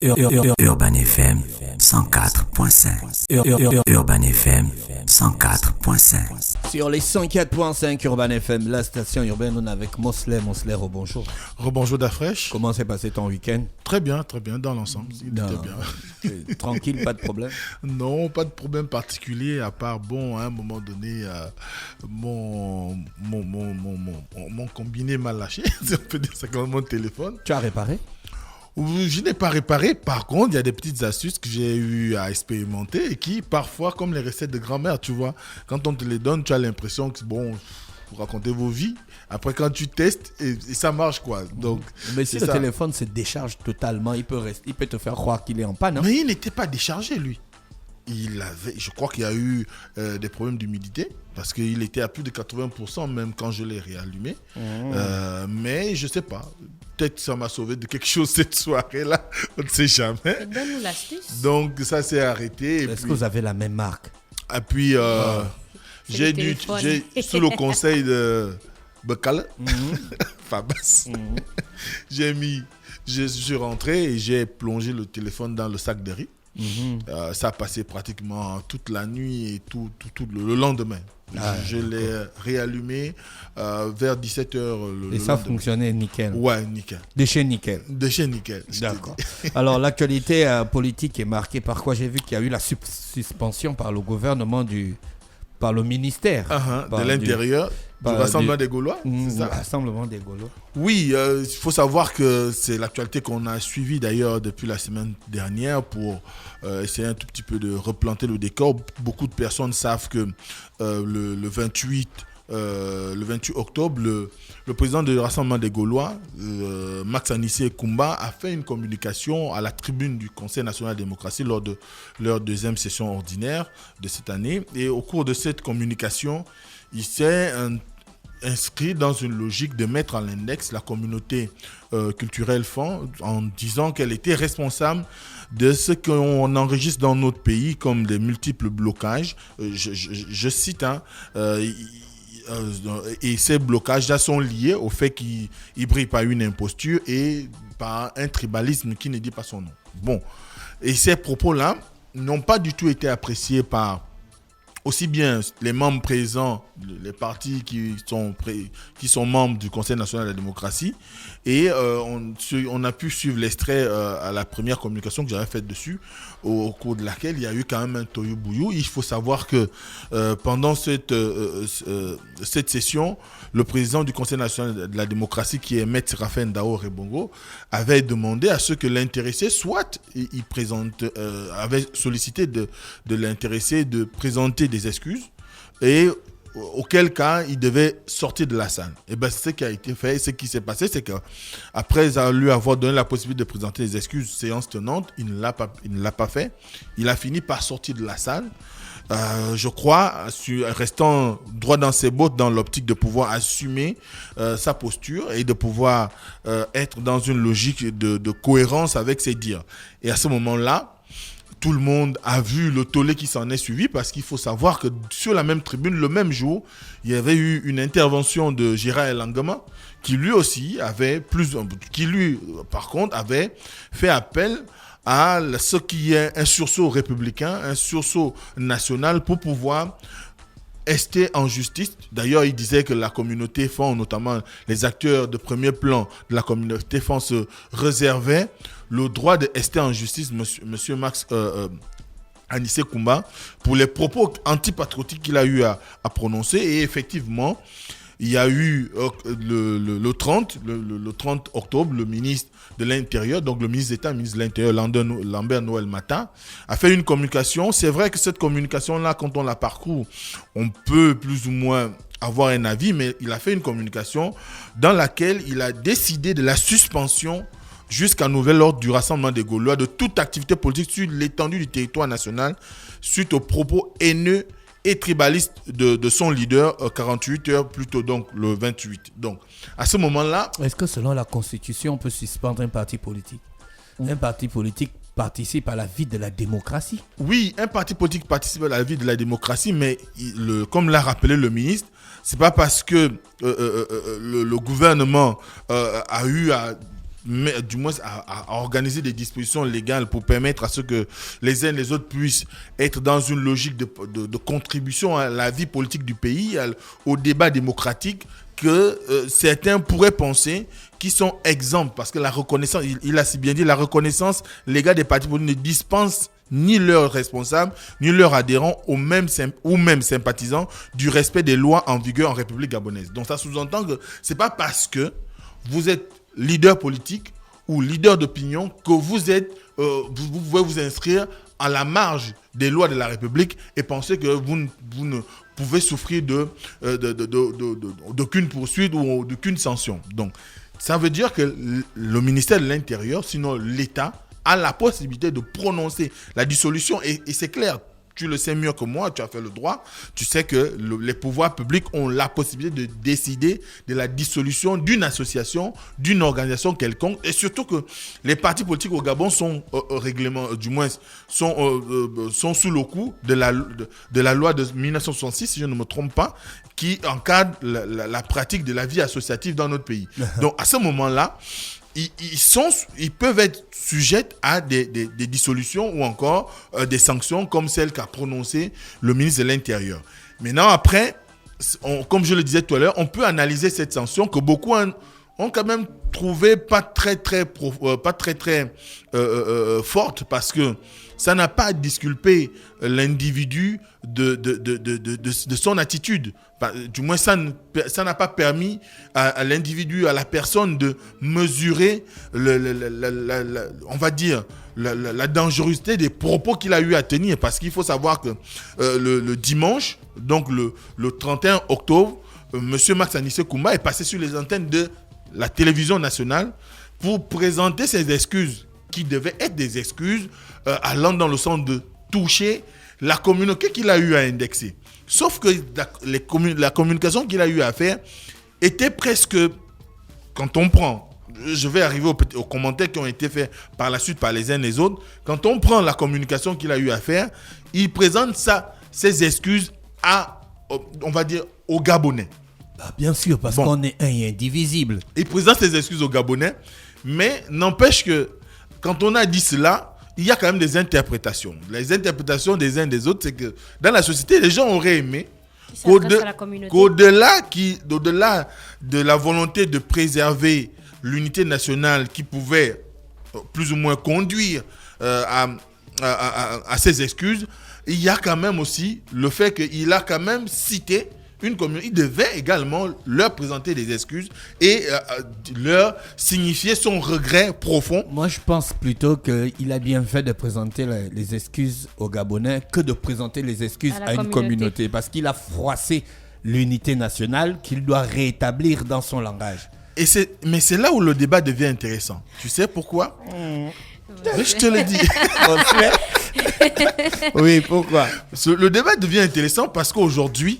Urban FM 104.5. Urban FM 104.5. Sur les 104.5 Urban FM, la station urbaine, on est avec Mosley. Mosley, rebonjour. Rebonjour Dafresh. Comment s'est passé ton week-end? Très bien, dans l'ensemble. Il était bien. Tranquille, pas de problème? Non, pas de problème particulier, à part, à un moment donné, mon combiné m'a lâché. Si on peut dire ça comme mon téléphone. Tu as réparé? Je n'ai pas réparé. Par contre, il y a des petites astuces que j'ai eu à expérimenter et qui, parfois, comme les recettes de grand-mère, tu vois, quand on te les donne, tu as l'impression que, vous racontez vos vies. Après, quand tu testes, et ça marche, quoi. Donc, mais si le téléphone se décharge totalement, il peut te faire croire qu'il est en panne. Hein? Mais il n'était pas déchargé, lui. Je crois qu'il y a eu des problèmes d'humidité parce qu'il était à plus de 80% même quand je l'ai réallumé. Mais je ne sais pas. Peut-être que ça m'a sauvé de quelque chose cette soirée-là. On ne sait jamais. Donne-nous l'astuce. Donc, ça s'est arrêté. Est-ce que vous avez la même marque? Et puis, j'ai sous le conseil de Bekal, Fabas, je suis rentré et j'ai plongé le téléphone dans le sac de riz. Ça a passé pratiquement toute la nuit et tout le lendemain. Je l'ai réallumé vers 17h. Et ça fonctionnait nickel? Ouais, nickel. De chez nickel? De chez nickel. D'accord. Alors, l'actualité politique est marquée par quoi? J'ai vu qu'il y a eu la suspension par le gouvernement par le ministère de l'Intérieur du Rassemblement des Gaulois. C'est ça? Rassemblement des Gaulois. Oui, il faut savoir que c'est l'actualité qu'on a suivie d'ailleurs depuis la semaine dernière pour essayer un tout petit peu de replanter le décor. Beaucoup de personnes savent que le 28 octobre, le président du Rassemblement des Gaulois, Max Anissé Koumba, a fait une communication à la tribune du Conseil national de la démocratie lors de leur deuxième session ordinaire de cette année. Et au cours de cette communication, il s'est inscrit dans une logique de mettre à l'index la communauté culturelle FAN en disant qu'elle était responsable de ce qu'on enregistre dans notre pays comme des multiples blocages. Je cite, et ces blocages-là sont liés au fait qu'il brille par une imposture et par un tribalisme qui ne dit pas son nom. Et ces propos-là n'ont pas du tout été appréciés par aussi bien les membres présents, les partis qui sont membres du Conseil national de la démocratie. Et on a pu suivre l'extrait à la première communication que j'avais faite dessus, au cours de laquelle il y a eu quand même un toyo-bouillou. Il faut savoir que pendant cette session, le président du Conseil national de la démocratie, qui est Maître Séraphin Dao Rebongo, avait demandé à ce que l'intéressé avait sollicité de l'intéressé de présenter des excuses et auquel cas il devait sortir de la salle. Et c'est ce qui a été fait. Et ce qui s'est passé, c'est qu'après lui avoir donné la possibilité de présenter des excuses séance tenante, il ne l'a pas fait. Il a fini par sortir de la salle. Je crois, restant droit dans ses bottes dans l'optique de pouvoir assumer sa posture et de pouvoir être dans une logique de cohérence avec ses dires. Et à ce moment-là, tout le monde a vu le tollé qui s'en est suivi, parce qu'il faut savoir que sur la même tribune, le même jour, il y avait eu une intervention de Gérard Elangama qui lui aussi par contre, avait fait appel à ce qui est un sursaut républicain, un sursaut national pour pouvoir rester en justice. D'ailleurs, il disait que la communauté FAN, notamment les acteurs de premier plan de la communauté FAN, se réservaient le droit de rester en justice, monsieur Max Anissé Koumba, pour les propos antipatriotiques qu'il a eu à prononcer. Et effectivement, il y a eu le 30 octobre, le ministre de l'Intérieur, donc le ministre d'État, le ministre de l'Intérieur, Lambert Noël Mata, a fait une communication. C'est vrai que cette communication-là, quand on la parcourt, on peut plus ou moins avoir un avis, mais il a fait une communication dans laquelle il a décidé de la suspension jusqu'à nouvel ordre du Rassemblement des Gaulois de toute activité politique sur l'étendue du territoire national suite aux propos haineux et tribaliste de son leader 48 heures plus tôt, donc le 28. Donc, à ce moment-là... Est-ce que selon la Constitution, on peut suspendre un parti politique? Un parti politique participe à la vie de la démocratie? Oui, un parti politique participe à la vie de la démocratie, mais comme l'a rappelé le ministre, c'est pas parce que le gouvernement a eu à mais du moins à organiser des dispositions légales pour permettre à ce que les uns et les autres puissent être dans une logique de contribution à la vie politique du pays, au débat démocratique, que certains pourraient penser qu'ils sont exempts, parce que la reconnaissance, il a si bien dit, la reconnaissance légale des partis politiques ne dispense ni leurs responsables, ni leurs adhérents ou même sympathisants du respect des lois en vigueur en République gabonaise. Donc ça sous-entend que c'est pas parce que vous êtes leader politique ou leader d'opinion que vous pouvez vous inscrire à la marge des lois de la République et penser que vous ne pouvez souffrir d'aucune poursuite ou d'aucune sanction. Donc ça veut dire que le ministère de l'Intérieur, sinon l'État, a la possibilité de prononcer la dissolution et c'est clair, tu le sais mieux que moi, tu as fait le droit, tu sais que les pouvoirs publics ont la possibilité de décider de la dissolution d'une association, d'une organisation quelconque et surtout que les partis politiques au Gabon sont sont sous le coup de la loi de 1966, si je ne me trompe pas, qui encadre la pratique de la vie associative dans notre pays. Donc à ce moment-là, ils peuvent être sujets à des dissolutions ou encore des sanctions comme celles qu'a prononcées le ministre de l'Intérieur. Maintenant, après, comme je le disais tout à l'heure, on peut analyser cette sanction que beaucoup ont quand même trouvé pas très forte parce que ça n'a pas disculpé l'individu de son attitude. Du moins, ça n'a pas permis à l'individu, à la personne de mesurer, on va dire, la dangerosité des propos qu'il a eu à tenir. Parce qu'il faut savoir que le dimanche, donc le 31 octobre, M. Max Anissé Koumba est passé sur les antennes de la télévision nationale pour présenter ses excuses, qui devaient être des excuses allant dans le sens de toucher la communauté qu'il a eu à indexer. Sauf que la communication qu'il a eu à faire était presque, quand on prend, je vais arriver aux commentaires qui ont été faits par la suite par les uns et les autres, quand on prend la communication qu'il a eu à faire, il présente ses excuses on va dire, aux Gabonais. Bah, bien sûr, parce qu'on est un et indivisible. Il présente ses excuses aux Gabonais, mais n'empêche que quand on a dit cela, il y a quand même des interprétations. Les interprétations des uns et des autres, c'est que dans la société, les gens auraient aimé qu'au-delà de la volonté de préserver l'unité nationale qui pouvait plus ou moins conduire à ces excuses, il y a quand même aussi le fait qu'il a quand même cité une communauté. Il devait également leur présenter des excuses et leur signifier son regret profond. Moi, je pense plutôt qu'il a bien fait de présenter les excuses aux Gabonais que de présenter les excuses à une communauté. Parce qu'il a froissé l'unité nationale qu'il doit rétablir dans son langage. Mais c'est là où le débat devient intéressant. Tu sais pourquoi ? Je te le dis. Oui, pourquoi ? Le débat devient intéressant parce qu'aujourd'hui,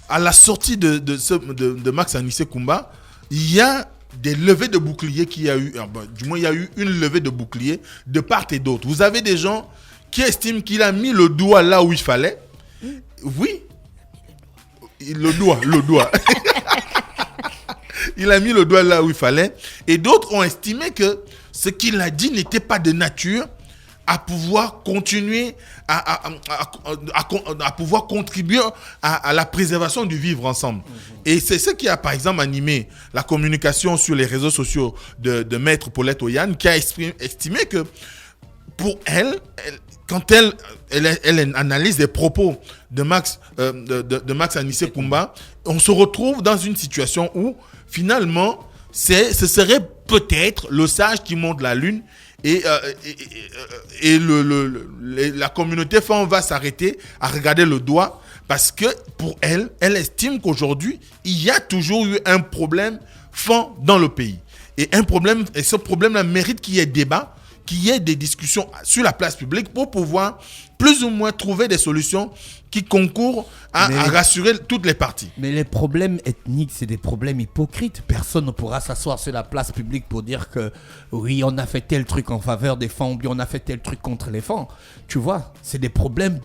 à la sortie de Max Anissé Koumba, il y a des levées de boucliers qu'il y a eu. Du moins, il y a eu une levée de boucliers de part et d'autre. Vous avez des gens qui estiment qu'il a mis le doigt là où il fallait. Oui. Le doigt. Il a mis le doigt là où il fallait. Et d'autres ont estimé que ce qu'il a dit n'était pas de nature à pouvoir continuer à pouvoir contribuer à la préservation du vivre ensemble. Et c'est ce qui a par exemple animé la communication sur les réseaux sociaux de Maître Paulette Oyane, qui a estimé que pour elle, quand elle analyse les propos de Max Anissé Koumba, on se retrouve dans une situation où finalement ce serait peut-être le sage qui monte la lune et la communauté va s'arrêter à regarder le doigt parce que pour elle estime qu'aujourd'hui il y a toujours eu un problème fond dans le pays et ce problème-là mérite qu'il y ait débat, qu'il y ait des discussions sur la place publique pour pouvoir plus ou moins trouver des solutions qui concourent à rassurer toutes les parties. Mais les problèmes ethniques, c'est des problèmes hypocrites. Personne ne pourra s'asseoir sur la place publique pour dire que oui, on a fait tel truc en faveur des femmes ou bien on a fait tel truc contre les femmes. Tu vois, c'est des problèmes,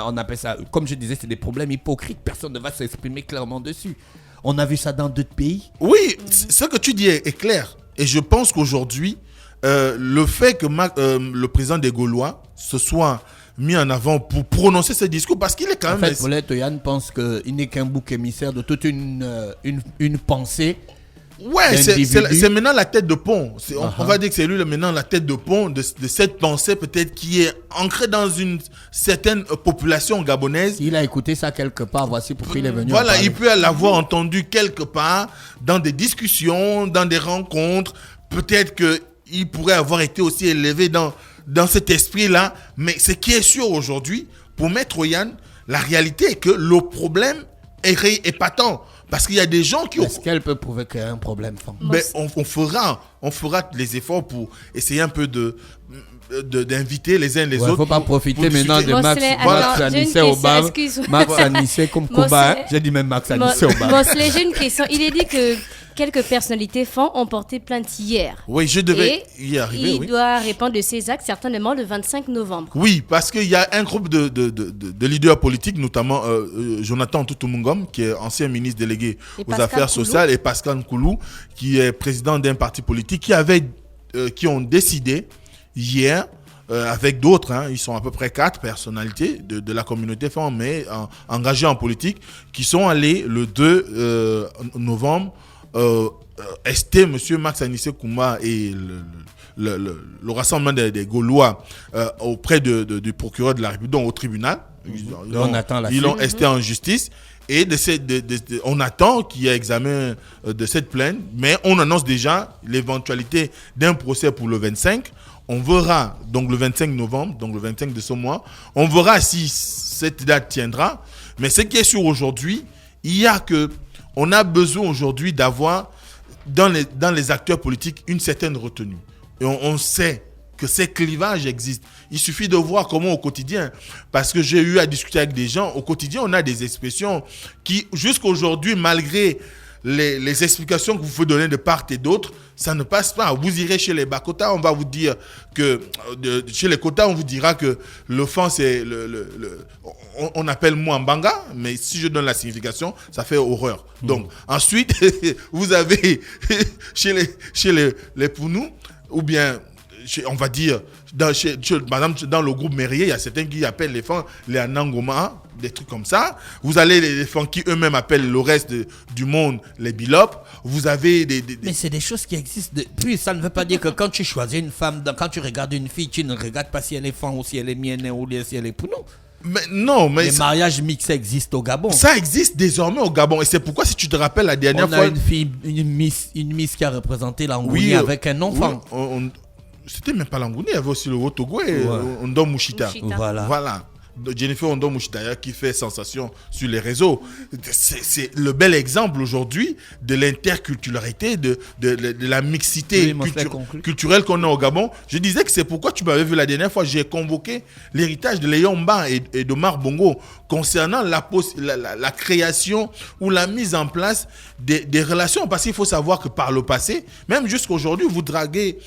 on appelle ça, comme je disais, c'est des problèmes hypocrites. Personne ne va s'exprimer clairement dessus. On a vu ça dans d'autres pays. Oui, ce que tu dis est clair. Et je pense qu'aujourd'hui, le fait que le président des Gaulois se soit mis en avant pour prononcer ce discours, parce qu'il est quand même... En fait, Paulette Toyan pense qu'il n'est qu'un bouc émissaire de toute une pensée. Ouais, c'est maintenant la tête de pont. On va dire que c'est lui maintenant la tête de pont de cette pensée peut-être qui est ancrée dans une certaine population gabonaise. Il a écouté ça quelque part, voici pourquoi il est venu. Voilà, il peut l'avoir entendu quelque part, dans des discussions, dans des rencontres. Peut-être qu'il pourrait avoir été aussi élevé dans cet esprit-là. Mais ce qui est sûr aujourd'hui, pour Maître Yann, la réalité est que le problème est épatant. Parce qu'il y a des gens qui... Est-ce qu'elle peut prouver qu'il y a un problème? Ben, on fera les efforts pour essayer un peu d'inviter les uns les autres. Il ne faut pas profiter maintenant de Max Anissé Obama. Max Anissé comme Koba. J'ai dit même Max Anissé Obama. Mosley, j'ai une question. Il est dit que quelques personnalités ont porté plainte hier. Oui, je devais y arriver. Il doit répondre de ses actes certainement le 25 novembre. Oui, parce qu'il y a un groupe de leaders politiques, notamment Jonathan Toutoumungom, qui est ancien ministre délégué aux Affaires sociales, et Pascal Nkoulou, qui est président d'un parti politique, qui ont décidé hier, avec d'autres, ils sont à peu près 4 personnalités de la communauté femme, mais engagées en politique, qui sont allés le 2 novembre ST, M. Max Anissé Kouma et le rassemblement des Gaulois auprès du procureur de la République, donc au tribunal. Ils l'ont ST en justice. Et on attend qu'il y ait examen de cette plainte, mais on annonce déjà l'éventualité d'un procès pour le 25. On verra, donc le 25 novembre, donc le 25 de ce mois, on verra si cette date tiendra. Mais ce qui est sûr aujourd'hui, on a besoin aujourd'hui d'avoir dans les acteurs politiques une certaine retenue. Et on sait que ces clivages existent. Il suffit de voir comment au quotidien, parce que j'ai eu à discuter avec des gens, au quotidien on a des expressions qui jusqu'à aujourd'hui, malgré les explications que vous pouvez donner de part et d'autre, ça ne passe pas. Vous irez chez les Bakota, on va vous dire que chez les Kota, on vous dira que le fan c'est on appelle Mwambanga, mais si je donne la signification, ça fait horreur. Donc ensuite, vous avez chez les Pounou, ou bien on va dire, par exemple, dans le groupe Mérier, il y a certains qui appellent les fans les Anangoma, des trucs comme ça. Vous avez les fans qui eux-mêmes appellent le reste du monde les Bilop. Vous avez Mais c'est des choses qui existent. Puis ça ne veut pas dire que quand tu choisis une femme, quand tu regardes une fille, tu ne regardes pas si elle est fan ou si elle est mienne ou si elle est Pounou. Mais non, mais les mariages mixés existent au Gabon. Ça existe désormais au Gabon. Et c'est pourquoi, si tu te rappelles, la dernière fois... On a une fille, une miss qui a représenté l'Angouni avec un enfant. Oui, c'était même pas l'Angouni, il y avait aussi le Wotogo et Ondo Mouchita. Voilà. Jennifer Ondo Mouchita qui fait sensation sur les réseaux. C'est le bel exemple aujourd'hui de l'interculturalité, de la mixité culturelle qu'on a au Gabon. Je disais que c'est pourquoi tu m'avais vu la dernière fois, j'ai convoqué l'héritage de Léon Mba et de Mar Bongo concernant la création ou la mise en place des relations. Parce qu'il faut savoir que par le passé, même jusqu'à aujourd'hui, vous draguez...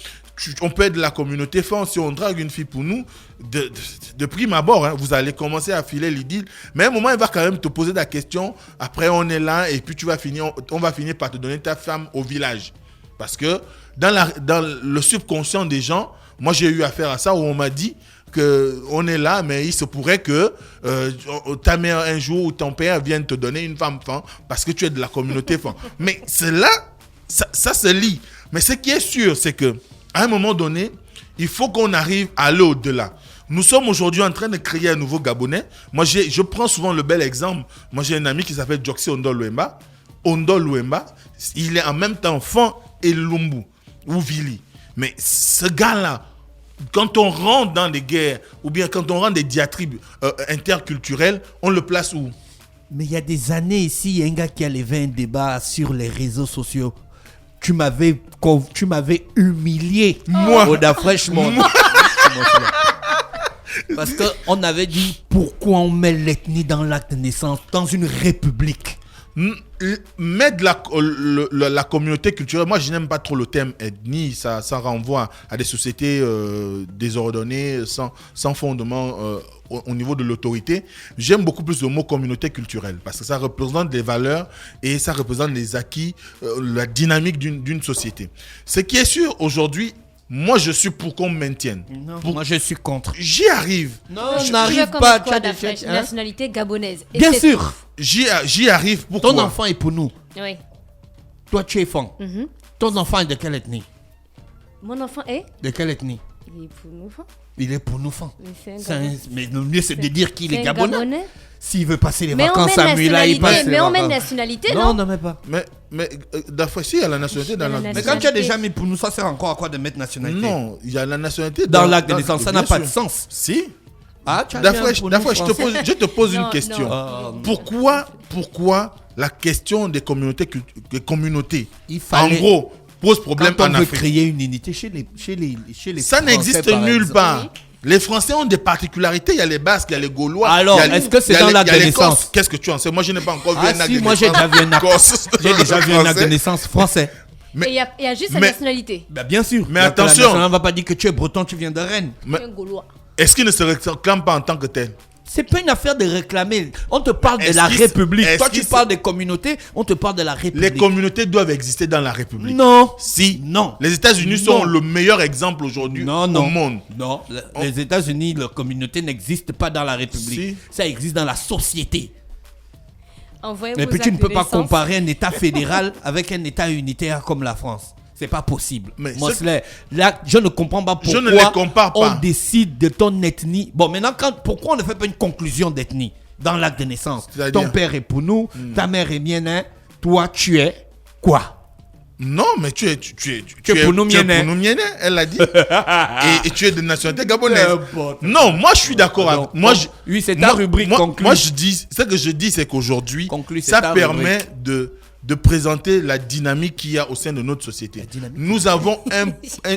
On peut être de la communauté femme, si on drague une fille pour nous, de prime abord, vous allez commencer à filer l'idylle. Mais à un moment, il va quand même te poser la question. Après, on est là et puis on va finir par te donner ta femme au village. Parce que dans le subconscient des gens, moi j'ai eu affaire à ça où on m'a dit qu'on est là, mais il se pourrait que ta mère un jour ou ton père vienne te donner une femme parce que tu es de la communauté femme. Mais c'est là, ça se lie. Mais ce qui est sûr, c'est que à un moment donné, il faut qu'on arrive à aller au-delà. Nous sommes aujourd'hui en train de créer un nouveau Gabonais. Moi, je prends souvent le bel exemple. Moi, j'ai un ami qui s'appelle Joxy Ondo Luemba. Ondo Luemba, il est en même temps Fan et Lumbu ou Vili. Mais ce gars-là, quand on rentre dans des guerres ou bien quand on rentre des diatribes interculturelles, on le place où? Mais il y a des années ici, il y a un gars qui a levé un débat sur les réseaux sociaux. Tu m'avais humilié, moi, Oda Freshman. Parce qu'on avait dit pourquoi on met l'ethnie dans l'acte de naissance dans une république. mettre la communauté culturelle, moi je n'aime pas trop le terme ethnie, ça renvoie à des sociétés désordonnées, sans fondement au niveau de l'autorité. J'aime beaucoup plus le mot communauté culturelle parce que ça représente des valeurs et ça représente les acquis, la dynamique d'une société. Ce qui est sûr aujourd'hui, moi je suis pour qu'on maintienne. Non, moi je suis contre. J'y arrive. Non, Tu on n'arrive veux pas quoi à d'Afrique, nationalité gabonaise. Et Bien c'est sûr. J'y arrive. Pourquoi? Ton enfant est pour nous. tout. Oui. Toi, tu es fan. Mhm. Ton enfant est de quelle ethnie? Mon enfant est. De quelle ethnie? Il est pour nous. Il est pour nous fan. Mais c'est un Gabonais. Mais le mieux, c'est de dire qu'il est C'est un Gabonais. S'il veut passer les Mais on vacances met à Mula, il passe les mais on met vacances. nationalité, Non, non? non, mais pas. Mais d'afin, si, il y a la nationalité dans Il y a la... la Mais quand tu as déjà mis pour nous, ça sert encore à quoi de mettre nationalité? Non, il y a la nationalité Dans l'acte de naissance, ça n'a bien pas sûr. de sens. Si. Ah, tu as D'afin, mis un pour nous je te pose Non, une question. non. Pourquoi la question des communautés Il fallait- en gros, pose problème Quand on en veut Afrique? créer une unité chez les Ça Français, n'existe par nulle exemple. part. Oui. Les Français ont des particularités. Il y a les Basques, il y a les Gaulois. Alors, il y a est-ce que c'est il y a dans les- l'acte il y a de les Corses. naissance? Qu'est-ce que tu en sais? Moi, je n'ai pas encore vu Ah un acte si, de moi j'ai naissance déjà vu un acte. corse. J'ai déjà vu un acte de Français. naissance français. Mais- Et il y a juste la mais- nationalité. Bah, bien sûr. Mais Donc, attention. La nationale ne va pas dire que tu es breton, tu viens de Rennes. Mais- C'est un Gaulois. Est-ce qu'il ne se réclame pas en tant que tel? C'est pas une affaire de réclamer. On te parle de Est-ce la qu'il- République. est-ce Toi, tu qu'il- parles des communautés, on te parle de la Les République. communautés doivent exister dans la République. Non. Si. Non. Les États-Unis Non. sont le meilleur exemple aujourd'hui Non, au non. monde. Non. Les États-Unis, leur communauté n'existe pas dans la République. Si. Ça existe dans la société. Envoyez Et vos puis tu ne actes peux de pas naissance. comparer un État fédéral avec un État unitaire comme la France. C'est pas possible. Mais Mosley, là, je ne comprends pas Je pourquoi ne les compare pas. on décide de ton ethnie. Bon, maintenant, pourquoi on ne fait pas une conclusion d'ethnie dans l'acte de naissance? C'est-à-dire Ton père est pour nous, ta mère est Mienin, toi, tu es quoi? Non, mais tu es es pour nous Mienais. elle l'a dit. et tu es de nationalité gabonaise. N'importe Non, moi je suis d'accord avec. Moi, oui, c'est ta rubrique conclue. Moi, je dis, ce que je dis, c'est qu'aujourd'hui, Conclue, c'est ça ta permet de présenter la dynamique qu'il y a au sein de notre société. dynamique. Nous avons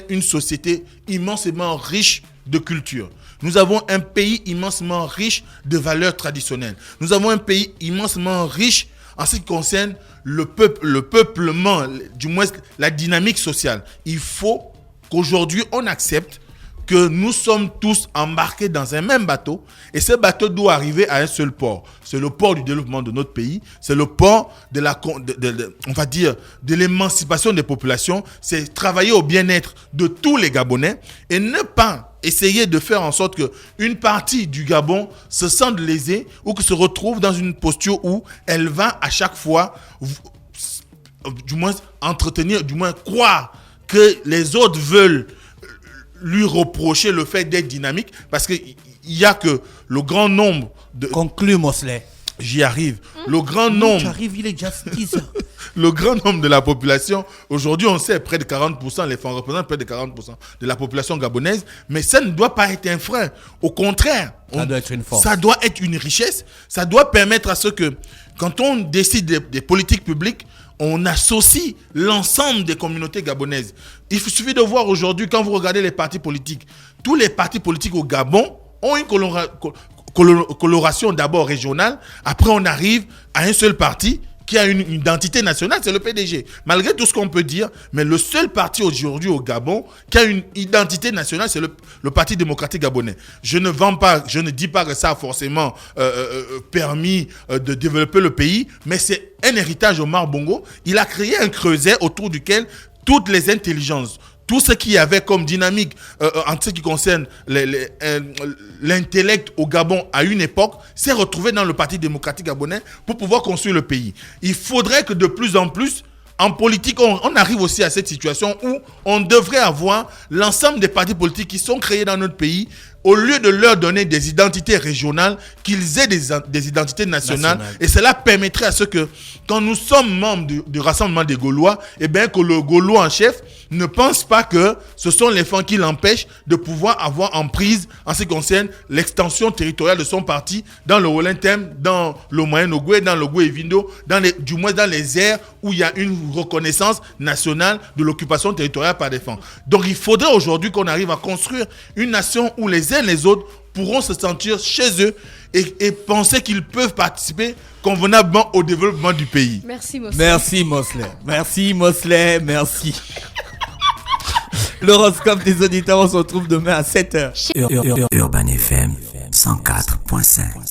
une société immensément riche de culture. Nous avons un pays immensément riche de valeurs traditionnelles. Nous avons un pays immensément riche en ce qui concerne le peuplement, du moins la dynamique sociale. Il faut qu'aujourd'hui on accepte que nous sommes tous embarqués dans un même bateau et ce bateau doit arriver à un seul port. C'est le port du développement de notre pays, c'est le port on va dire, de l'émancipation des populations, c'est travailler au bien-être de tous les Gabonais et ne pas essayer de faire en sorte qu'une partie du Gabon se sente lésée ou que se retrouve dans une posture où elle va à chaque fois, du moins entretenir, du moins croire que les autres veulent lui reprocher le fait d'être dynamique parce qu'il y a que le grand nombre de... Conclue, Mosley. J'y arrive. Le grand Tu nombre... arrives, il est déjà 10 heures. Le grand nombre de la population, aujourd'hui on sait près de 40%, les femmes représentent près de 40% de la population gabonaise, mais ça ne doit pas être un frein. Au contraire, Ça doit être une force. Ça doit être une richesse, ça doit permettre à ce que, quand on décide des politiques publiques, on associe l'ensemble des communautés gabonaises. Il suffit de voir aujourd'hui, quand vous regardez les partis politiques, tous les partis politiques au Gabon ont une coloration d'abord régionale, après on arrive à un seul parti qui a une identité nationale, c'est le PDG. Malgré tout ce qu'on peut dire, mais le seul parti aujourd'hui au Gabon qui a une identité nationale, c'est le Parti démocratique gabonais. Je ne dis pas que ça a forcément permis de développer le pays, mais c'est un héritage Omar Bongo. Il a créé un creuset autour duquel toutes les intelligences, tout ce qu'il y avait comme dynamique en ce qui concerne l'intellect au Gabon à une époque s'est retrouvé dans le Parti démocratique gabonais pour pouvoir construire le pays. Il faudrait que de plus en plus, en politique, on arrive aussi à cette situation où on devrait avoir l'ensemble des partis politiques qui sont créés dans notre pays, au lieu de leur donner des identités régionales, qu'ils aient des identités nationales. Et cela permettrait à ce que, quand nous sommes membres du Rassemblement des Gaulois, eh bien, que le Gaulois en chef ne pense pas que ce sont les femmes qui l'empêchent de pouvoir avoir en prise en ce qui concerne l'extension territoriale de son parti dans le Wollentem, dans le Moyen-Ogooué, dans le Goué-Vindo, du moins dans les aires où il y a une reconnaissance nationale de l'occupation territoriale par des femmes. Donc il faudrait aujourd'hui qu'on arrive à construire une nation où les uns et les autres pourront se sentir chez eux et penser qu'ils peuvent participer convenablement au développement du pays. Merci Mosley. Merci Mosley. Merci Mosley. Merci. L'horoscope des auditeurs, on se retrouve demain à 7h. Urban FM 104.5.